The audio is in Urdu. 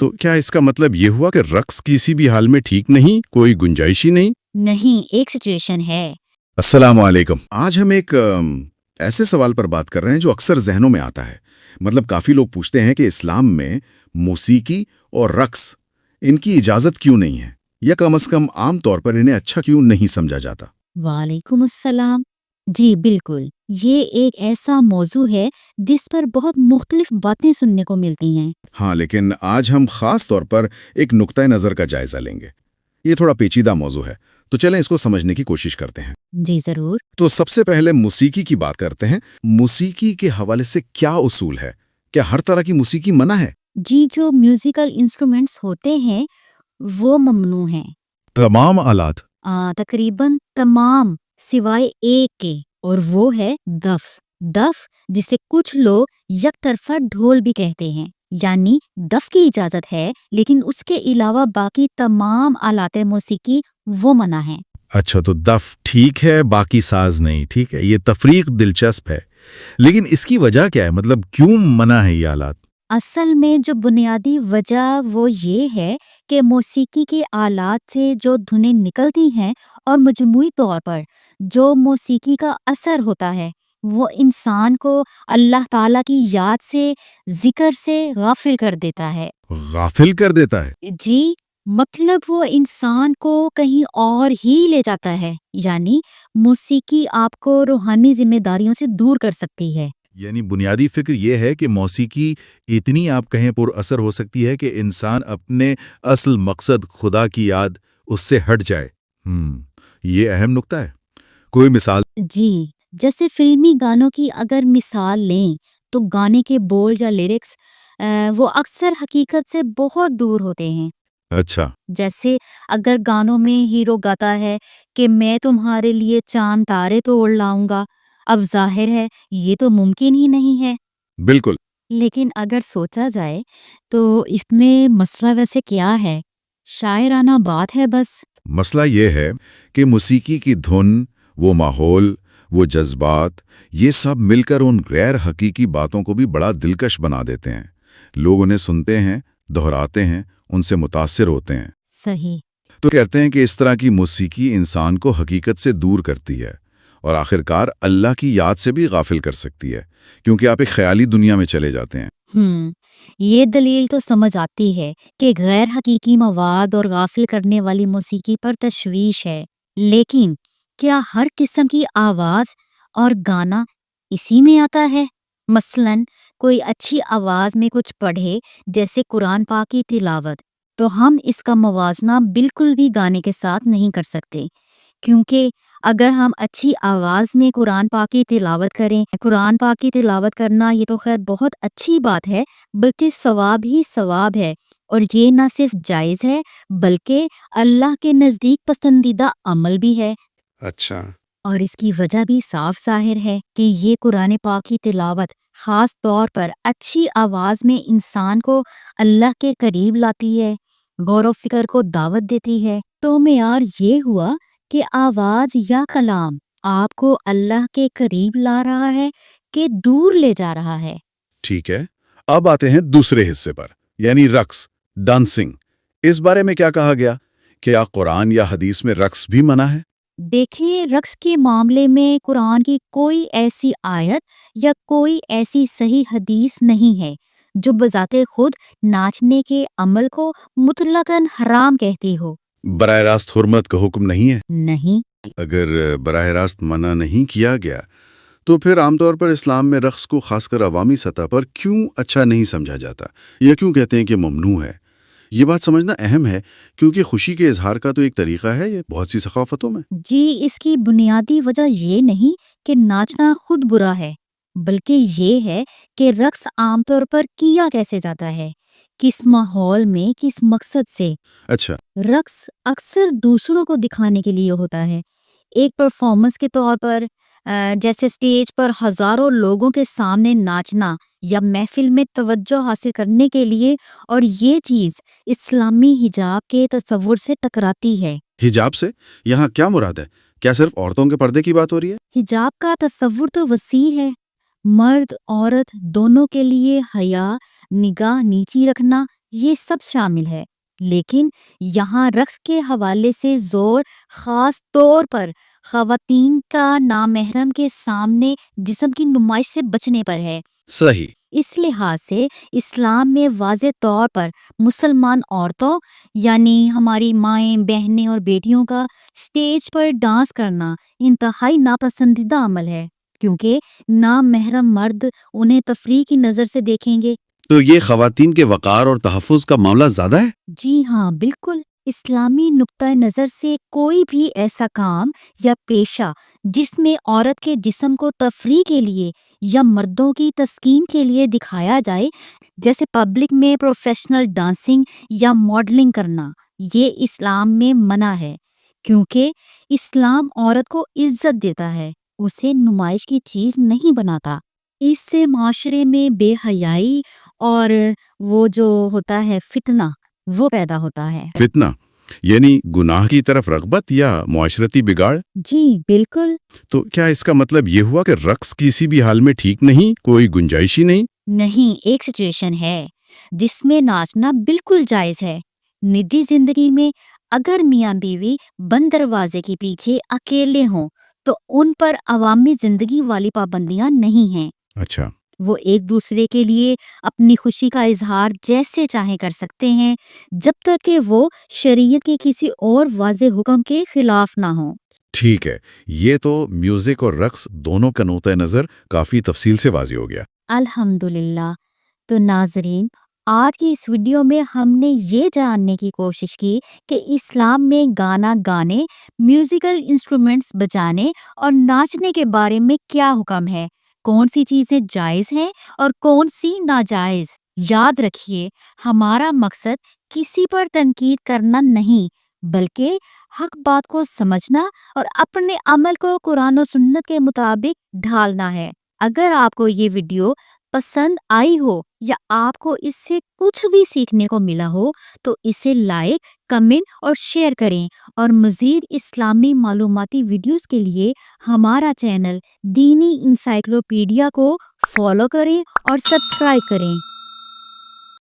تو کیا اس کا مطلب یہ ہوا کہ رقص کسی بھی حال میں ٹھیک نہیں، کوئی گنجائش ہی نہیں؟ نہیں، ایک سچویشن ہے۔ السلام علیکم۔ آج ہم ایک ایسے سوال پر بات کر رہے ہیں جو اکثر ذہنوں میں آتا ہے۔ مطلب کافی لوگ پوچھتے ہیں کہ اسلام میں موسیقی اور رقص ان کی اجازت کیوں نہیں ہے، یا کم از کم عام طور پر انہیں اچھا کیوں نہیں سمجھا جاتا؟ وعلیکم السلام۔ جی بالکل، یہ ایک ایسا موضوع ہے جس پر بہت مختلف باتیں سننے کو ملتی ہیں۔ ہاں، لیکن آج ہم خاص طور پر ایک نقطۂ نظر کا جائزہ لیں گے۔ یہ تھوڑا پیچیدہ موضوع ہے، تو چلیں اس کو سمجھنے کی کوشش کرتے ہیں۔ جی ضرور۔ تو سب سے پہلے موسیقی کی بات کرتے ہیں۔ موسیقی کے حوالے سے کیا اصول ہے؟ کیا ہر طرح کی موسیقی منع ہے؟ جی، جو میوزیکل انسٹرومنٹس ہوتے ہیں وہ ممنوع ہیں۔ تمام آلات؟ تقریباً تمام سوائے ایک کے، اور وہ ہے دف۔ دف جسے کچھ لوگ یک طرفہ ڈھول بھی کہتے ہیں، یعنی دف کی اجازت ہے لیکن اس کے علاوہ باقی تمام آلات موسیقی وہ منع ہیں۔ اچھا، تو دف ٹھیک ہے، باقی ساز نہیں، ٹھیک ہے۔ یہ تفریق دلچسپ ہے، لیکن اس کی وجہ کیا ہے؟ مطلب کیوں منع ہے یہ آلات؟ اصل میں جو بنیادی وجہ وہ یہ ہے کہ موسیقی کے آلات سے جو دھنیں نکلتی ہیں اور مجموعی طور پر جو موسیقی کا اثر ہوتا ہے وہ انسان کو اللہ تعالیٰ کی یاد سے، ذکر سے غافل کر دیتا ہے۔ غافل کر دیتا ہے؟ جی، مطلب وہ انسان کو کہیں اور ہی لے جاتا ہے، یعنی موسیقی آپ کو روحانی ذمہ داریوں سے دور کر سکتی ہے۔ یعنی بنیادی فکر یہ ہے کہ موسیقی اتنی آپ کہیں پر اثر ہو سکتی ہے کہ انسان اپنے اصل مقصد خدا کی یاد اس سے ہٹ جائے۔ یہ اہم نکتہ ہے۔ کوئی مثال؟ جی، جیسے فلمی گانوں کی اگر مثال لیں تو گانے کے بول یا لیرکس وہ اکثر حقیقت سے بہت دور ہوتے ہیں۔ اچھا۔ جیسے اگر گانوں میں ہیرو گاتا ہے کہ میں تمہارے لیے چاند تارے توڑ لاؤں گا، اب ظاہر ہے یہ تو ممکن ہی نہیں ہے۔ بالکل۔ لیکن اگر سوچا جائے تو اس میں مسئلہ ویسے کیا ہے؟ شاعرانہ بات ہے بس۔ مسئلہ یہ ہے کہ موسیقی کی دھن، وہ ماحول، وہ جذبات، یہ سب مل کر ان غیر حقیقی باتوں کو بھی بڑا دلکش بنا دیتے ہیں۔ لوگ انہیں سنتے ہیں، دہراتے ہیں، ان سے متاثر ہوتے ہیں۔ صحیح۔ تو کہتے ہیں کہ اس طرح کی موسیقی انسان کو حقیقت سے دور کرتی ہے اور آخرکار اللہ کی یاد سے بھی غافل کر سکتی ہے، کیونکہ آپ ایک خیالی دنیا میں چلے جاتے ہیں۔ یہ دلیل تو سمجھ آتی ہے کہ غیر حقیقی مواد اور غافل کرنے والی موسیقی پر تشویش ہے، لیکن کیا ہر قسم کی آواز اور گانا اسی میں آتا ہے؟ مثلاً کوئی اچھی آواز میں کچھ پڑھے، جیسے قرآن پاک کی تلاوت، تو ہم اس کا موازنہ بالکل بھی گانے کے ساتھ نہیں کر سکتے، کیونکہ اگر ہم اچھی آواز میں قرآن پاک کی تلاوت کریں، قرآن پاک کی تلاوت کرنا یہ تو خیر بہت اچھی بات ہے، بلکہ ثواب ہی ثواب ہے، اور یہ نہ صرف جائز ہے بلکہ اللہ کے نزدیک پسندیدہ عمل بھی ہے۔ اچھا۔ اور اس کی وجہ بھی صاف ظاہر ہے کہ یہ قرآن پاک کی تلاوت خاص طور پر اچھی آواز میں انسان کو اللہ کے قریب لاتی ہے، غور و فکر کو دعوت دیتی ہے۔ تو معیار یہ ہوا کہ آواز یا کلام آپ کو اللہ کے قریب لا رہا ہے کہ دور لے جا رہا ہے۔ ٹھیک ہے، اب آتے ہیں دوسرے حصے پر، یعنی رقص، ڈانسنگ۔ اس بارے میں کیا کہا گیا؟ کیا قرآن یا حدیث میں رقص بھی منع ہے؟ دیکھیے، رقص کے معاملے میں قرآن کی کوئی ایسی آیت یا کوئی ایسی صحیح حدیث نہیں ہے جو بذات خود ناچنے کے عمل کو مطلقاً حرام کہتی ہو۔ براہ راست حرمت کا حکم نہیں ہے؟ نہیں۔ اگر براہ راست منع نہیں کیا گیا تو پھر عام طور پر اسلام میں رقص کو خاص کر عوامی سطح پر کیوں اچھا نہیں سمجھا جاتا، یا کیوں کہتے ہیں کہ ممنوع ہے؟ یہ بات سمجھنا اہم ہے، کیونکہ خوشی کے اظہار کا تو ایک طریقہ ہے یہ بہت سی ثقافتوں میں۔ جی، اس کی بنیادی وجہ یہ نہیں کہ ناچنا خود برا ہے، بلکہ یہ ہے کہ رقص عام طور پر کیا کیسے جاتا ہے، کس ماحول میں، کس مقصد سے۔ اچھا۔ رقص اکثر دوسروں کو دکھانے کے لیے ہوتا ہے، ایک پرفارمنس کے طور پر، جیسے اسٹیج پر ہزاروں لوگوں کے سامنے ناچنا یا محفل میں توجہ حاصل کرنے کے لیے، اور یہ چیز اسلامی حجاب کے تصور سے ٹکراتی ہے۔ حجاب سے یہاں کیا مراد ہے؟ کیا صرف عورتوں کے پردے کی بات ہو رہی ہے؟ حجاب کا تصور تو وسیع ہے، مرد عورت دونوں کے لیے حیا، نگاہ نیچی رکھنا، یہ سب شامل ہے، لیکن یہاں رقص کے حوالے سے زور خاص طور پر خواتین کا نامحرم کے سامنے جسم کی نمائش سے بچنے پر ہے۔ صحیح۔ اس لحاظ سے اسلام میں واضح طور پر مسلمان عورتوں یعنی ہماری مائیں، بہنیں اور بیٹیوں کا سٹیج پر ڈانس کرنا انتہائی ناپسندیدہ عمل ہے، کیونکہ نامحرم مرد انہیں تفریح کی نظر سے دیکھیں گے۔ تو یہ خواتین کے وقار اور تحفظ کا معاملہ زیادہ ہے؟ جی ہاں، بالکل۔ اسلامی نقطۂ نظر سے کوئی بھی ایسا کام یا پیشہ جس میں عورت کے جسم کو تفریح کے لیے یا مردوں کی تسکین کے لیے دکھایا جائے، جیسے پبلک میں پروفیشنل ڈانسنگ یا ماڈلنگ کرنا، یہ اسلام میں منع ہے، کیونکہ اسلام عورت کو عزت دیتا ہے، اسے نمائش کی چیز نہیں بناتا۔ اس سے معاشرے میں بے حیائی اور وہ جو ہوتا ہے فتنہ وہ پیدا ہوتا ہے۔ فتنہ یعنی گناہ کی طرف رغبت یا معاشرتی بگاڑ؟ جی بالکل۔ تو کیا اس کا مطلب یہ ہوا کہ رقص کسی بھی حال میں ٹھیک نہیں، کوئی گنجائش ہی نہیں؟ نہیں، ایک سچویشن ہے جس میں ناچنا بالکل جائز ہے۔ نجی زندگی میں اگر میاں بیوی بند دروازے کے پیچھے اکیلے ہوں تو ان پر عوامی زندگی والی پابندیاں نہیں ہیں۔ اچھا۔ وہ ایک دوسرے کے لیے اپنی خوشی کا اظہار جیسے چاہیں کر سکتے ہیں، جب تک کہ وہ شریعت کے کسی اور واضح حکم کے خلاف نہ ہوں۔ ٹھیک ہے، یہ تو میوزک اور رقص دونوں کا نقطۂ نظر کافی تفصیل سے واضح ہو گیا۔ الحمدللہ۔ تو ناظرین، آج کی اس ویڈیو میں ہم نے یہ جاننے کی کوشش کی کہ اسلام میں گانا گانے، میوزیکل انسٹرومنٹس بجانے اور ناچنے کے بارے میں کیا حکم ہے، کون سی چیزیں جائز ہیں اور کون سی ناجائز۔ یاد رکھیے، ہمارا مقصد کسی پر تنقید کرنا نہیں، بلکہ حق بات کو سمجھنا اور اپنے عمل کو قرآن و سنت کے مطابق ڈھالنا ہے۔ اگر آپ کو یہ ویڈیو پسند آئی ہو یا آپ کو اس سے کچھ بھی سیکھنے کو ملا ہو تو اسے لائک، کمنٹ اور شیئر کریں، اور مزید اسلامی معلوماتی ویڈیوز کے لیے ہمارا چینل دینی انسائیکلوپیڈیا کو فالو کریں اور سبسکرائب کریں۔